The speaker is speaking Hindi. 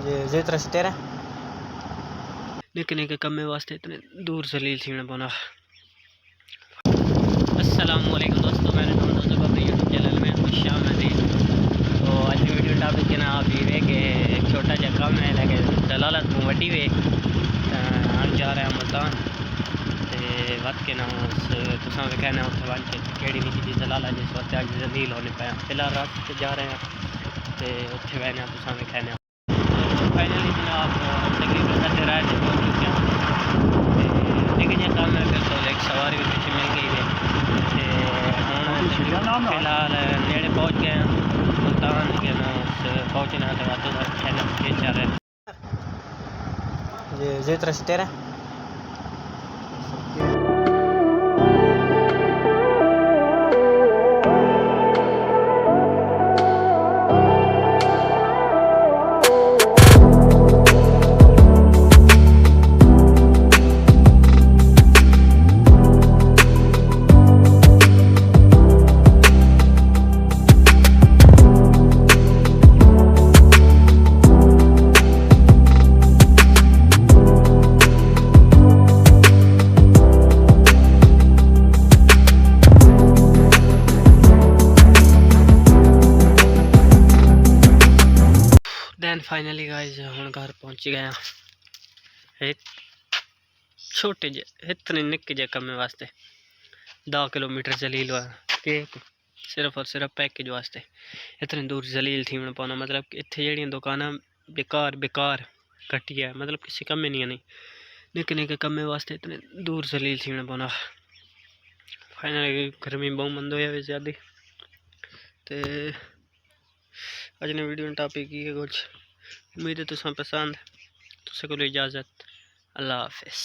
ये तरह से तेरा निके निके कम्मे वास्ते इतने दूर जलील थीना पौना। अस्सलामुअलैकुम दोस्तों, मैंने दोस्तों अपने यूट्यूब चैनल में खुशामदीद। तो आज की वीडियो टॉपिक के ना आप ये कि एक छोटा जा काम है लेकिन दलालत को वड्डी वे हम जा रहे हैं मुल्तान ते वक्त के ना तुसा भी कहना उत्थे वन के केड़ी निकी जी दलाला जिस वक्त अज जलील होने पाया। फिलहाल रात जा रहे हैं ते उत्थे बहने तुसा भी कहना। तो फाइनली जनाब तकरीबन अद्धे राह से पहुंच चुके हैं। लेकिन ये काम है फिर तो एक सवारी भी पीछे मिल गई है। फिलहाल नेड़े पहुंच गए हैं मुल्तान के ना पहुंचना तो बातों का कहना ये चाह रहे हैं। ये तरह से तेरा दैन फाइनली गाइस हम घर पहुंच गए हैं। एक छोटे जे इतने निक्के जे कम्मे वास्ते 10 किलोमीटर जलील हुआ कि सिर्फ और सिर्फ पैकेज वास्ते इतने दूर जलील थी मैं पाना। मतलब कि इतने जड़ियाँ दुकाना बेकार बेकार घटिया मतलब किसी कम्मे नहीं आनी निक्के निक्के कम्मे वास्ते इतने दूर जलील थी मैं पाना। फाइनली गर्मी बहुत मंद हो ज़्यादा। तो अज ने वीडियो टॉपिक की है कुछ उम्मीद है तुसें पसंद। तुसें को इजाज़त। अल्लाह हाफिज़।